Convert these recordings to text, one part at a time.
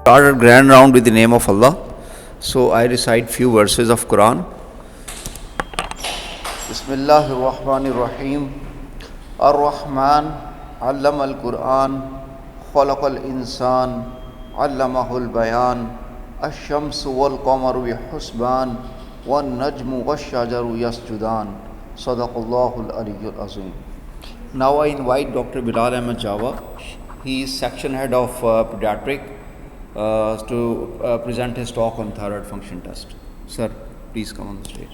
Start a grand round with the name of Allah. So I recite few verses of Quran. Bismillahir Rahmanir Rahim. Ar-Rahman, Allama al-Quran, Khalaqal Insan, Allamahul Bayan, Ash-Shamsu wal-Qamaru bi-Husban, Wan-Najmu wash-Shajaru yasjudan. Sadaqallahul Aliyyul Azim. Now I invite Dr. Bilal Ahmad Java. He is section head of pediatric to present his talk on thyroid function test. Sir, please come on the stage.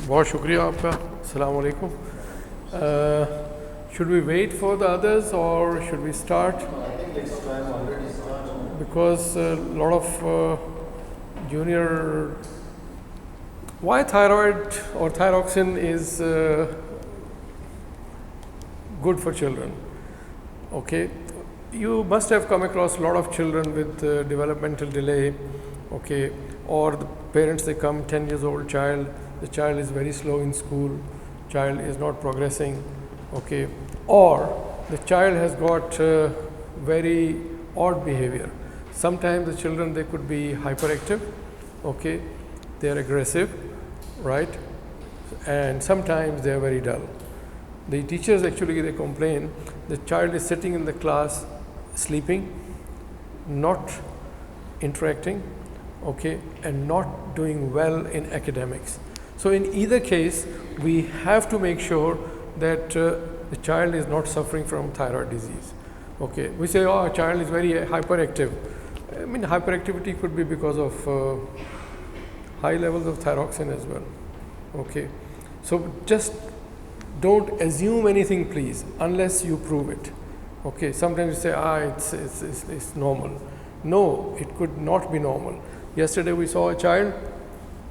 बहुत शुक्रिया आपका. Assalamu alaikum. Should we wait for the others or should we start? I think it's time already started. Because a lot of junior. Why thyroid or thyroxine is good for children? Okay, you must have come across a lot of children with developmental delay. Okay, or the parents, they come 10 years old child, the child is very slow in school, child is not progressing. Okay, or the child has got very odd behavior. Sometimes the children, they could be hyperactive. Okay, they are aggressive, right? And sometimes they are very dull. The teachers actually, they complain the child is sitting in the class sleeping, not interacting, okay, and not doing well in academics. So in either case, we have to make sure that the child is not suffering from thyroid disease. Okay, we say, oh, a child is very hyperactive. I mean, hyperactivity could be because of high levels of thyroxine as well. Okay, so just don't assume anything, please, unless you prove it. Okay, sometimes you say, it's normal. No, it could not be normal. Yesterday we saw a child,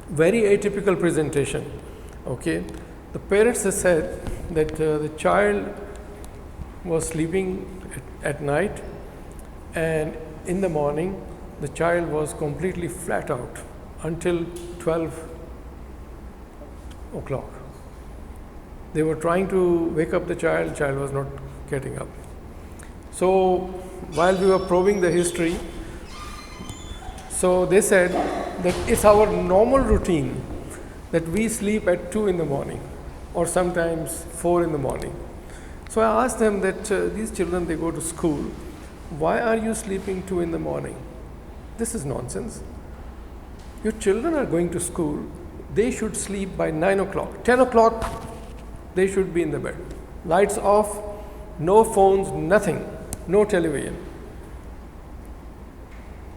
very atypical presentation. Okay, the parents have said that the child was sleeping at night, and in the morning the child was completely flat out until 12 o'clock. They were trying to wake up the child was not getting up. So while we were probing the history, so they said that it's our normal routine that we sleep at 2 in the morning or sometimes 4 in the morning. So I asked them that these children, they go to school, why are you sleeping 2 in the morning? This is nonsense. Your children are going to school, they should sleep by 9 o'clock. 10 o'clock, they should be in the bed. Lights off, no phones, nothing, no television.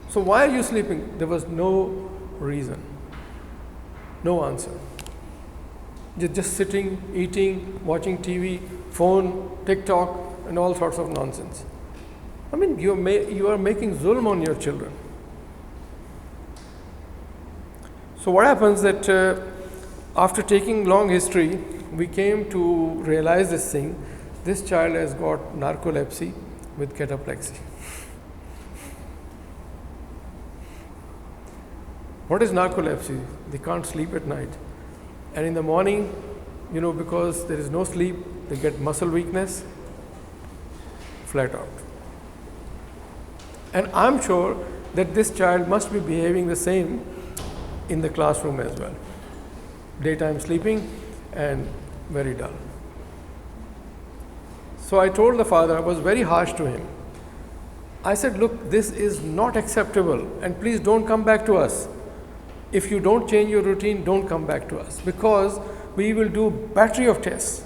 So why are you sleeping? There was no reason, no answer. You're just sitting, eating, watching TV, phone, TikTok, and all sorts of nonsense. I mean, you are making zulm on your children. So what happens that after taking long history, we came to realize this thing. This child has got narcolepsy with cataplexy. What is narcolepsy? They can't sleep at night. And in the morning, because there is no sleep, they get muscle weakness, flat out. And I'm sure that this child must be behaving the same in the classroom as well. Daytime sleeping and very dull. So I told the father, I was very harsh to him. I said, look, this is not acceptable and please don't come back to us. If you don't change your routine, don't come back to us, because we will do battery of tests.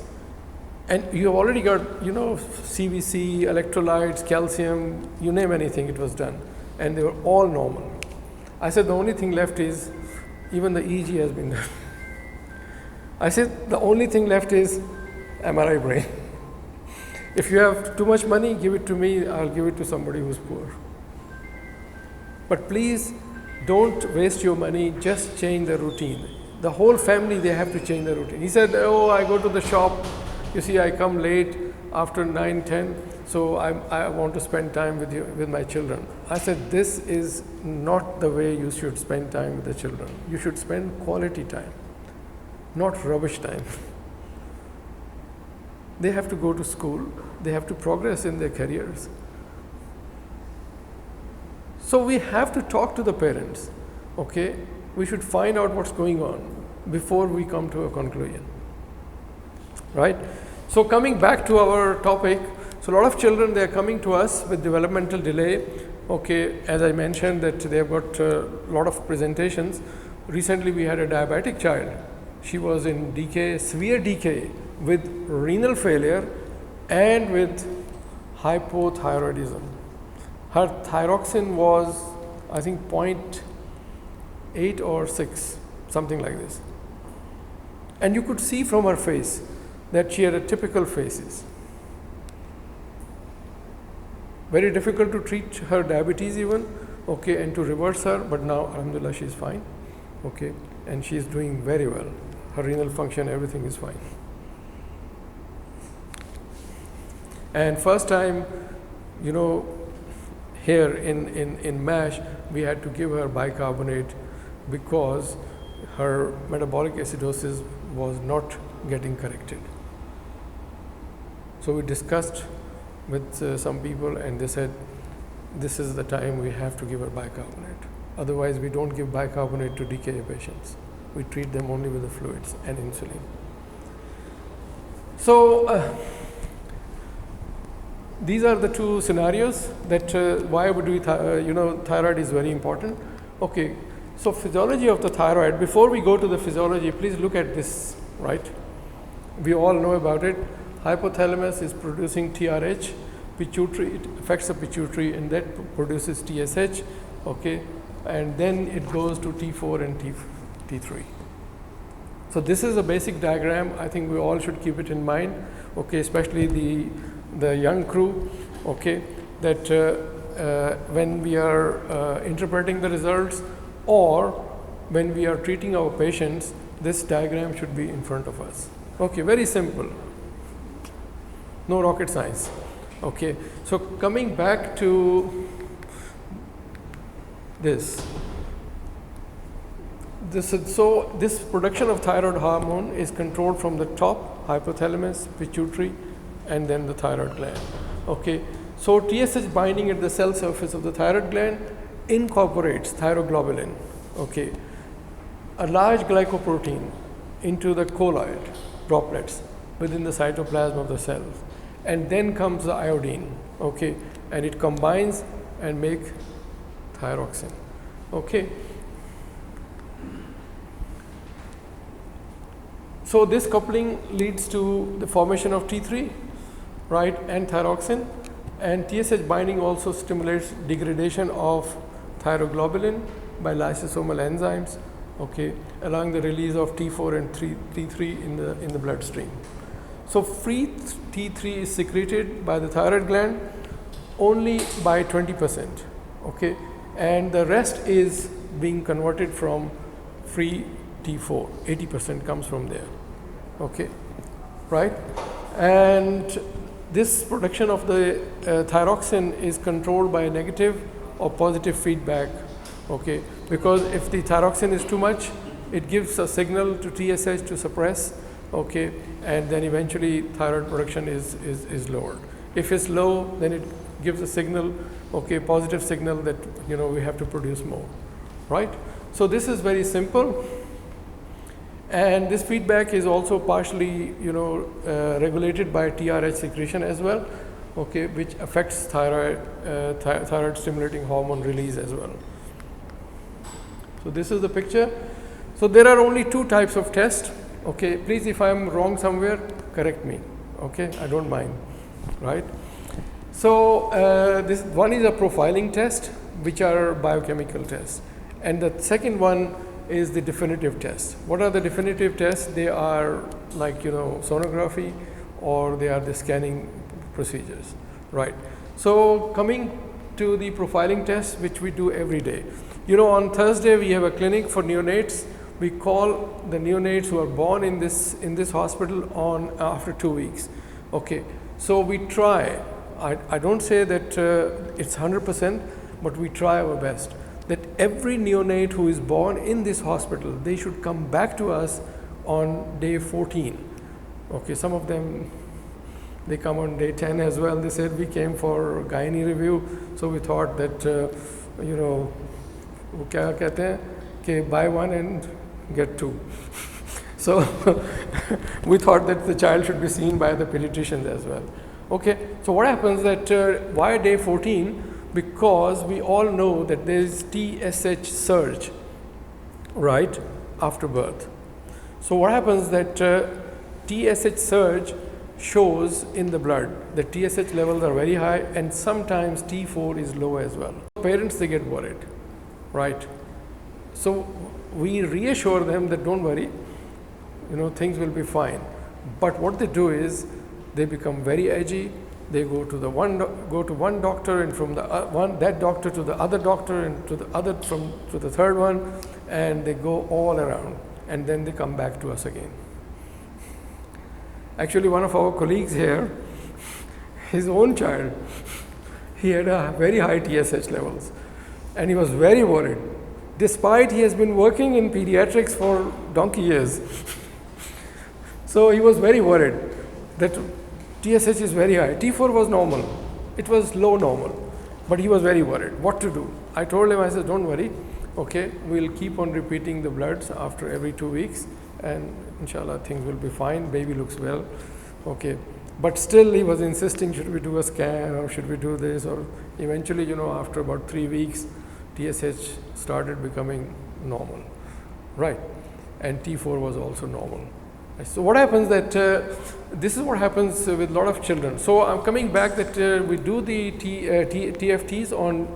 And you have already got, CBC, electrolytes, calcium, you name anything, it was done. And they were all normal. I said, the only thing left is, even the EEG has been done. I said, the only thing left is MRI brain. If you have too much money, give it to me, I'll give it to somebody who's poor. But please, don't waste your money, just change the routine. The whole family, they have to change the routine. He said, oh, I go to the shop, you see, I come late after 9, 10, so I want to spend time with my children. I said, this is not the way you should spend time with the children. You should spend quality time, not rubbish time. They have to go to school, they have to progress in their careers. So we have to talk to the parents, okay? We should find out what's going on before we come to a conclusion, right? So coming back to our topic, so a lot of children, they are coming to us with developmental delay, okay? As I mentioned that they have got a lot of presentations. Recently we had a diabetic child. She was in decay, severe decay, with renal failure and with hypothyroidism. Her thyroxine was, I think, 0.8 or 6, something like this. And you could see from her face that she had a typical faces. Very difficult to treat her diabetes even, okay, and to reverse her, but now, alhamdulillah, she's fine, okay, and she's doing very well. Her renal function, everything is fine. And first time, you know, here in MASH, we had to give her bicarbonate because her metabolic acidosis was not getting corrected. So we discussed with some people and they said, this is the time we have to give her bicarbonate. Otherwise, we don't give bicarbonate to DKA patients. We treat them only with the fluids and insulin. So these are the two scenarios that why would we, thyroid is very important. Okay, so physiology of the thyroid. Before we go to the physiology, please look at this, right? We all know about it. Hypothalamus is producing TRH, pituitary, it affects the pituitary and that produces TSH, okay, and then it goes to T4 and T3. So this is a basic diagram. I think we all should keep it in mind, okay, especially the young crew, okay, that when we are interpreting the results or when we are treating our patients, this diagram should be in front of us. Okay, very simple. No rocket science. Okay, so coming back to this. This production of thyroid hormone is controlled from the top, hypothalamus, pituitary, and then the thyroid gland. Okay, so TSH binding at the cell surface of the thyroid gland incorporates thyroglobulin, okay, a large glycoprotein into the colloid droplets within the cytoplasm of the cells, and then comes the iodine, okay, and it combines and make thyroxine, okay. So this coupling leads to the formation of T3, right, and thyroxine, and TSH binding also stimulates degradation of thyroglobulin by lysosomal enzymes, okay, allowing the release of T4 and T3 in the bloodstream. So free T3 is secreted by the thyroid gland only by 20%, okay, and the rest is being converted from free T4. 80% comes from there, okay, right? And this production of the thyroxine is controlled by negative or positive feedback, okay, because if the thyroxine is too much, it gives a signal to TSH to suppress, okay, and then eventually thyroid production is lowered. If it's low, then it gives a signal, okay, positive signal that, you know, we have to produce more, right? So this is very simple, and this feedback is also partially, you know, regulated by TRH secretion as well, okay, which affects thyroid stimulating hormone release as well. So this is the picture. So there are only two types of tests, okay. Please, if I'm wrong somewhere, correct me, okay, I don't mind, right? So this one is a profiling test, which are biochemical tests, and the second one is the definitive test. What are the definitive tests? They are like, you know, sonography, or they are the scanning procedures, right? So coming to the profiling test, which we do every day. You know, on Thursday we have a clinic for neonates. We call the neonates who are born in this hospital on after 2 weeks, okay. So we try. I don't say that it's 100%, but we try our best that every neonate who is born in this hospital, they should come back to us on day 14. Okay, some of them, they come on day 10 as well. They said we came for gynae review, so we thought that वो क्या कहते हैं कि buy one and get two. So we thought that the child should be seen by the pediatricians as well. Okay, so what happens that why day 14? Because we all know that there is TSH surge, right, after birth. So what happens that TSH surge shows in the blood that TSH levels are very high and sometimes T4 is low as well. Parents, they get worried, right? So we reassure them that don't worry, things will be fine. But what they do is they become very edgy. They go to one doctor, and from that doctor to the other doctor, and to the other to the third one, and they go all around, and then they come back to us again. Actually, one of our colleagues here, his own child, he had a very high TSH levels, and he was very worried, despite he has been working in pediatrics for donkey years. So he was very worried that TSH is very high. T4 was normal. It was low normal. But he was very worried. What to do? I told him, I said, don't worry. Okay, we'll keep on repeating the bloods after every 2 weeks. And inshallah, things will be fine. Baby looks well. Okay. But still, he was insisting, should we do a scan or should we do this? Or eventually, after about 3 weeks, TSH started becoming normal. Right. And T4 was also normal. So what happens that this is what happens with a lot of children. So I'm coming back that we do the TFTs on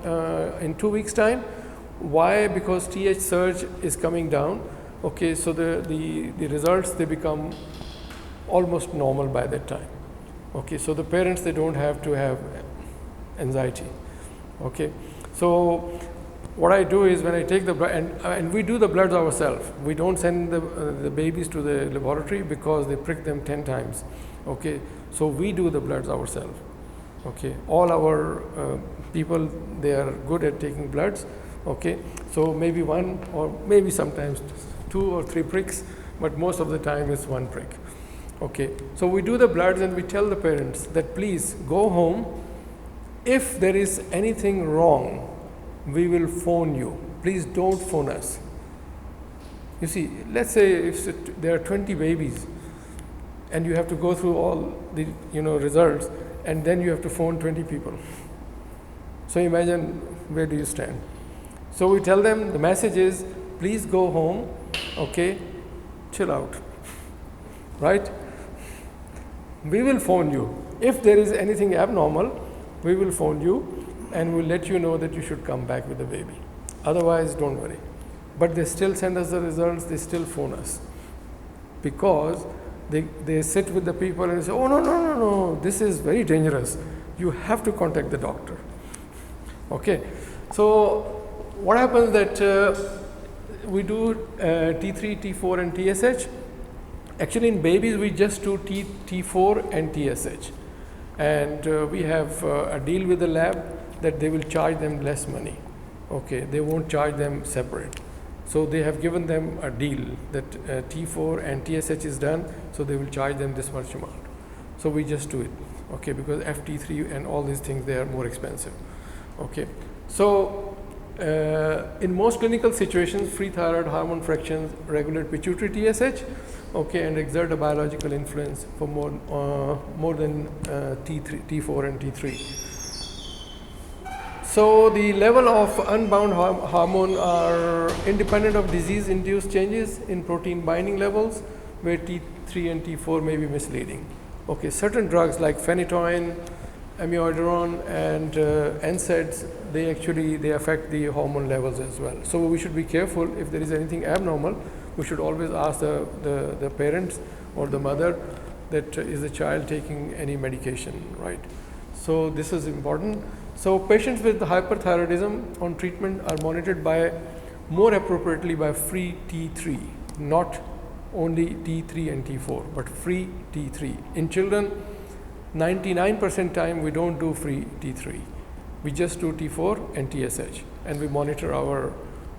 in 2 weeks time. Why? Because TH surge is coming down. Okay, so the results, they become almost normal by that time. Okay, so the parents, they don't have to have anxiety. Okay, so what I do is when I take the blood, and we do the bloods ourselves. We don't send the babies to the laboratory because they prick them 10 times. Okay, so we do the bloods ourselves. Okay, all our people, they are good at taking bloods. Okay, so maybe one or maybe sometimes 2 or 3 pricks, but most of the time it's 1 prick. Okay, so we do the bloods and we tell the parents that please go home. If there is anything wrong, we will phone you. Please don't phone us. You see, let's say if there are 20 babies and you have to go through all the results, and then you have to phone 20 people. So imagine, where do you stand? So we tell them, the message is, please go home, okay, chill out, right? We will phone you. If there is anything abnormal, we will phone you and we'll let you know that you should come back with the baby. Otherwise, don't worry. But they still send us the results, they still phone us. Because they sit with the people and say, oh, no, this is very dangerous. You have to contact the doctor. Okay, so what happens that we do T3, T4 and TSH. Actually, in babies, we just do T4 and TSH. And we have a deal with the lab that they will charge them less money. Okay, they won't charge them separate. So they have given them a deal that T4 and TSH is done, so they will charge them this much amount. So we just do it, okay, because FT3 and all these things, they are more expensive. Okay, so in most clinical situations, free thyroid hormone fractions regulate pituitary TSH, okay, and exert a biological influence for more than T4 and T3. So the level of unbound hormone are independent of disease-induced changes in protein binding levels, where T3 and T4 may be misleading. Okay, certain drugs like phenytoin, amiodarone, and NSAIDs, they affect the hormone levels as well. So we should be careful. If there is anything abnormal, we should always ask the parents or the mother that is the child taking any medication, right? So this is important. So patients with hyperthyroidism on treatment are monitored more appropriately by free T3, not only T3 and T4, but free T3. In children, 99% time we don't do free T3. We just do T4 and TSH, and we monitor our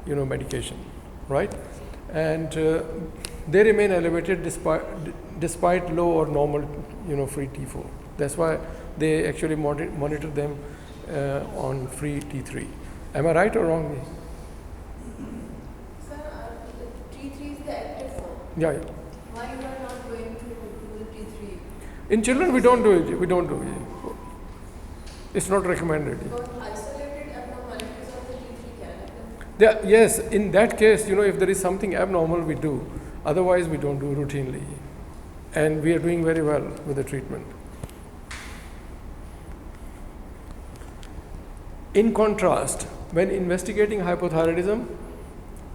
medication, right? And they remain elevated despite low or normal free T4. That's why they actually monitor them on free T3. Am I right or wrong? Sir, T3 is the active form. Yeah. Why you are not going to do the T3? In children, we don't do it. We don't do it. It's not recommended. Because isolated abnormalities of the T3 can happen. Yes, in that case, if there is something abnormal, we do. Otherwise, we don't do routinely. And we are doing very well with the treatment. In contrast, when investigating hypothyroidism,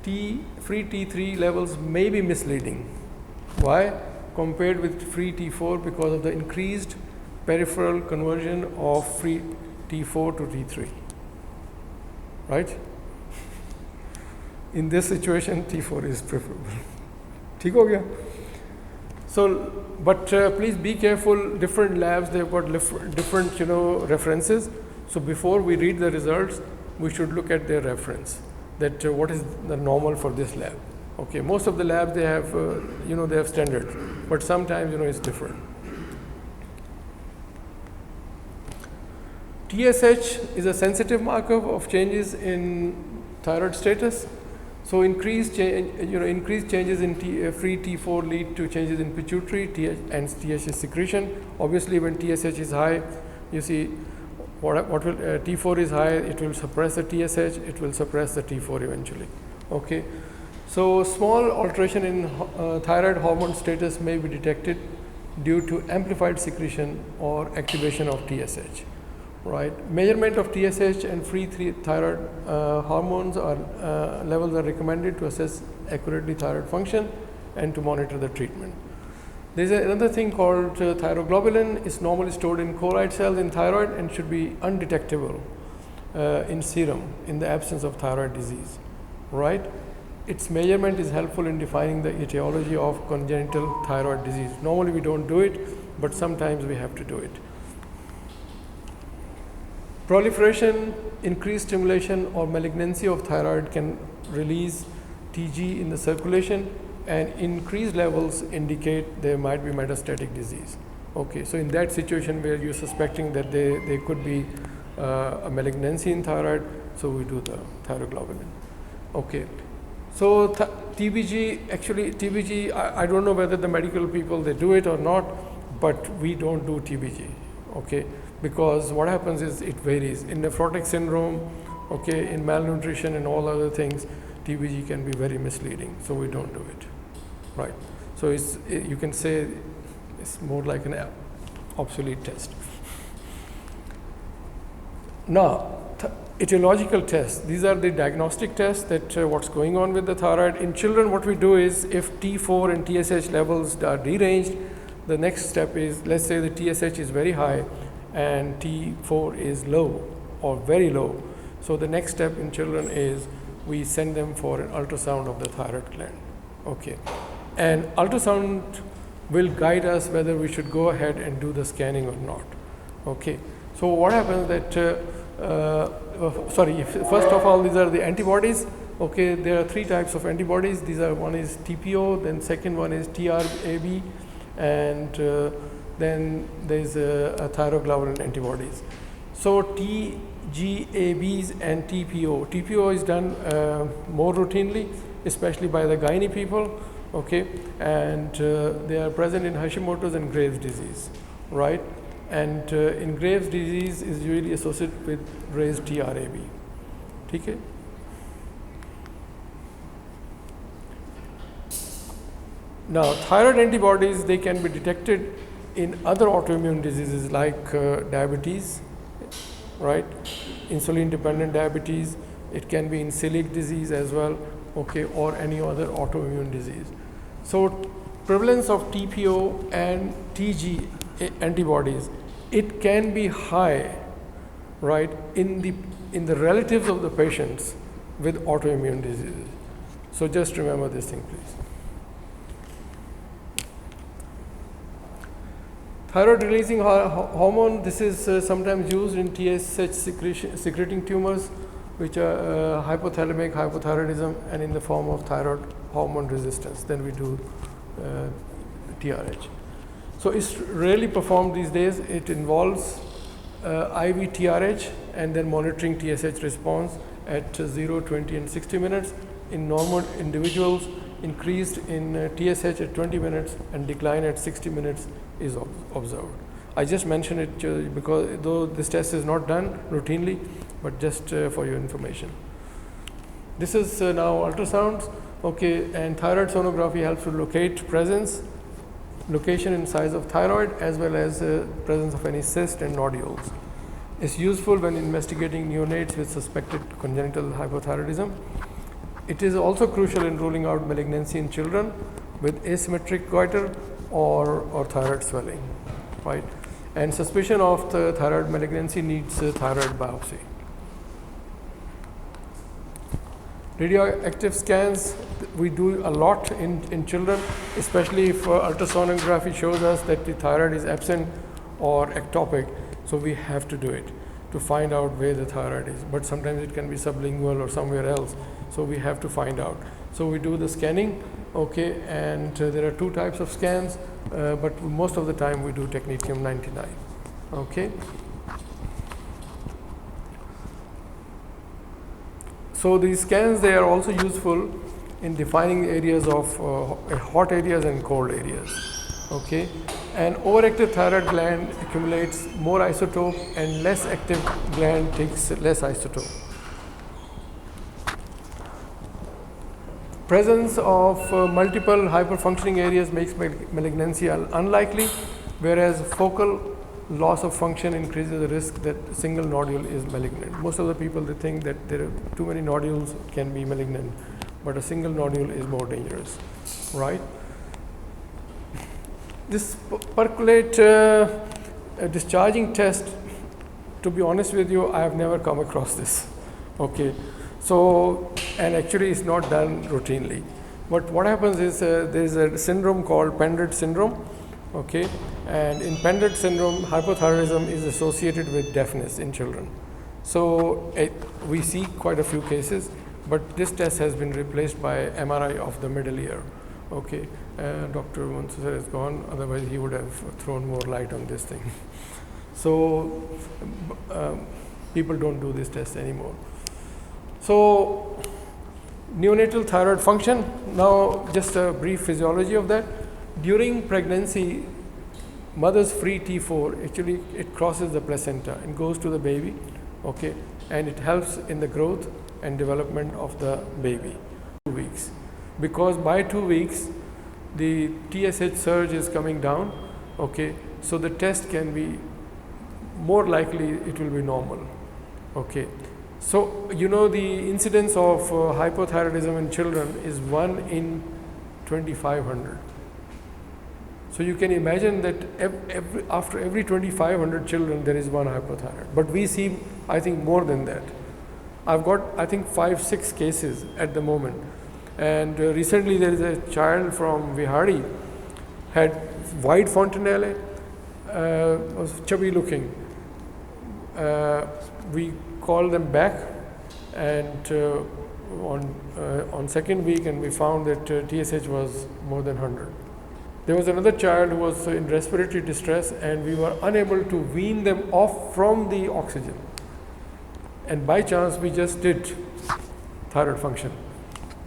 free T3 levels may be misleading. Why? Compared with free T4 because of the increased peripheral conversion of free T4 to T3. Right? In this situation, T4 is preferable. ठीक हो गया? So, but please be careful. Different labs, they've got different references. So before we read the results, we should look at their reference. That what is the normal for this lab? Okay, most of the labs they have they have standards, but sometimes it's different. TSH is a sensitive marker of changes in thyroid status. So increased changes in free T4 lead to changes in pituitary and TSH secretion. Obviously, when TSH is high, you see what will T4 is high, it will suppress the TSH, it will suppress the T4 eventually. Okay, so small alteration in thyroid hormone status may be detected due to amplified secretion or activation of TSH. Right, measurement of TSH and free thyroid hormones levels are recommended to assess accurately thyroid function and to monitor the treatment. There is another thing called thyroglobulin. It's normally stored in colloid cells in thyroid and should be undetectable in serum in the absence of thyroid disease. Right, its measurement is helpful in defining the etiology of congenital thyroid disease. Normally we don't do it, but sometimes we have to do it. Proliferation, increased stimulation or malignancy of thyroid can release TG in the circulation, and increased levels indicate there might be metastatic disease. Okay, so in that situation where you're suspecting that there could be a malignancy in thyroid, so we do the thyroglobulin. Okay, so TBG, I don't know whether the medical people they do it or not, but we don't do TBG. Okay, because what happens is it varies. In nephrotic syndrome, okay, in malnutrition and all other things, TBG can be very misleading, so we don't do it. Right, so you can say it's more like an obsolete test. Now, etiological tests, these are the diagnostic tests that what's going on with the thyroid. In children, what we do is if T4 and TSH levels are deranged, the next step is, let's say the TSH is very high and T4 is low or very low. So the next step in children is we send them for an ultrasound of the thyroid gland. Okay, and ultrasound will guide us whether we should go ahead and do the scanning or not. Okay, so what happens that first of all, these are the antibodies. Okay, there are three types of antibodies. One is TPO, then second one is TRAB, and then there is a thyroglobulin antibodies. So TGABs and TPO. TPO is done more routinely, especially by the gynae people. Okay, and they are present in Hashimoto's and Graves' disease, right? And in Graves' disease is usually associated with raised TRAB. Okay. Now, thyroid antibodies, they can be detected in other autoimmune diseases like diabetes, right? Insulin-dependent diabetes. It can be in celiac disease as well, okay, or any other autoimmune disease. So, prevalence of TPO and TG antibodies, it can be high, right, in the relatives of the patients with autoimmune diseases. So just remember this thing, please. Thyroid releasing hormone, this is sometimes used in TSH secreting tumors, which are hypothalamic hypothyroidism, and in the form of thyroid hormone resistance. Then we do TRH. So it's rarely performed these days. It involves IV TRH and then monitoring TSH response at 0, 20 and 60 minutes. In normal individuals, increased in TSH at 20 minutes and decline at 60 minutes is observed. I just mentioned it because though this test is not done routinely, but just for your information. This is now ultrasounds, okay, and thyroid sonography helps to locate presence, location and size of thyroid, as well as presence of any cyst and nodules. It's useful when investigating neonates with suspected congenital hypothyroidism. It is also crucial in ruling out malignancy in children with asymmetric goiter or thyroid swelling, right? And suspicion of the thyroid malignancy needs thyroid biopsy. Radioactive scans, we do a lot in children, especially if ultrasonography shows us that the thyroid is absent or ectopic, so we have to do it to find out where the thyroid is. But sometimes it can be sublingual or somewhere else, so we have to find out. So we do the scanning, okay, and there are two types of scans, but most of the time we do technetium 99, okay. So these scans, they are also useful in defining areas of hot areas and cold areas, okay. An overactive thyroid gland accumulates more isotope and less active gland takes less isotope. Presence of multiple hyperfunctioning areas makes malignancy unlikely, whereas focal loss of function increases the risk that a single nodule is malignant. Most of the people, they think that there are too many nodules can be malignant, but a single nodule is more dangerous, right? This percolate discharging test, to be honest with you, I have never come across this, okay. So, and actually it's not done routinely. But what happens is there is a syndrome called Pendred syndrome, okay, and in Pendred syndrome, hypothyroidism is associated with deafness in children. So we see quite a few cases, but this test has been replaced by MRI of the middle ear, okay. Dr. Mansoor is gone, otherwise he would have thrown more light on this thing. So people don't do this test anymore. So neonatal thyroid function, now just a brief physiology of that. During pregnancy, mother's free T4, actually it crosses the placenta and goes to the baby, okay, and it helps in the growth and development of the baby. 2 weeks, because by 2 weeks the TSH surge is coming down, okay, so the test can be more likely it will be normal, okay. So you know the incidence of hypothyroidism in children is 1 in 2,500. So you can imagine that after every 2,500 children there is one hypothyroid. But we see, I think, more than that. I've got, I think, 5-6 cases at the moment. And recently there is a child from Vihari, had white fontanelle, was chubby looking. We called them back, and on second week, and we found that TSH was more than 100. There was another child who was in respiratory distress, and we were unable to wean them off from the oxygen. And by chance, we just did thyroid function,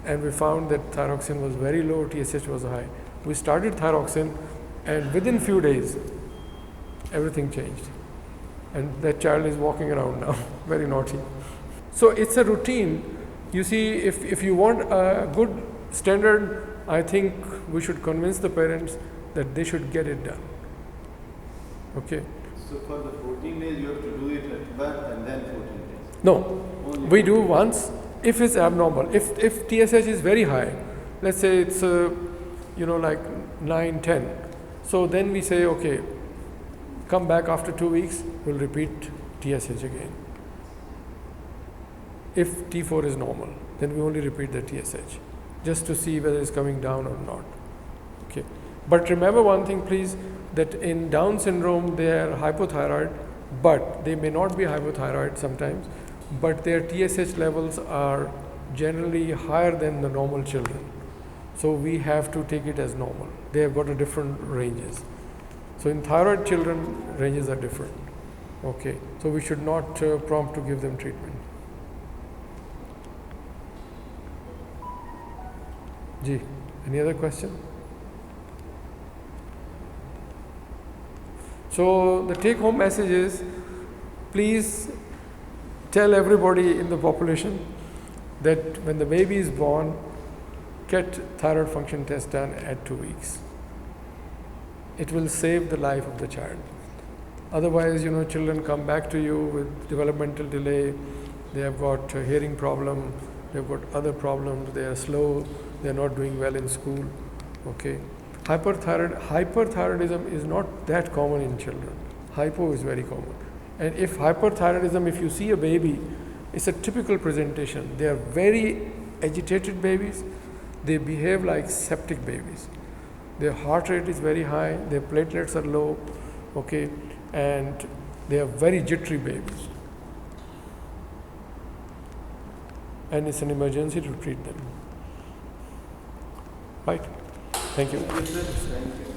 and we found that thyroxine was very low, TSH was high. We started thyroxine, and within few days, everything changed. And that child is walking around now, very naughty. So it's a routine. You see, if you want a good standard, I think we should convince the parents that they should get it done. Okay. So for the 14 days, you have to do it at birth and then 14 days? No, we do once if it's abnormal. If TSH is very high, let's say it's like 9, 10. So then we say, okay, come back after 2 weeks, we'll repeat TSH again. If T4 is normal, then we only repeat the TSH, just to see whether it's coming down or not. Okay. But remember one thing, please, that in Down syndrome, they are hypothyroid, but they may not be hypothyroid sometimes, but their TSH levels are generally higher than the normal children. So we have to take it as normal. They have got a different ranges. So in thyroid children, ranges are different. Okay, so we should not prompt to give them treatment. Ji, any other question? So the take home message is, please tell everybody in the population that when the baby is born, get thyroid function test done at 2 weeks. It will save the life of the child. Otherwise, children come back to you with developmental delay, they have got a hearing problem, they've got other problems, they are slow, they're not doing well in school. Okay. Hyperthyroidism is not that common in children. Hypo is very common. And if hyperthyroidism, if you see a baby, it's a typical presentation. They are very agitated babies. They behave like septic babies. Their heart rate is very high, their platelets are low, okay, and they are very jittery babies. And it's an emergency to treat them. Right? Thank you. Thank you.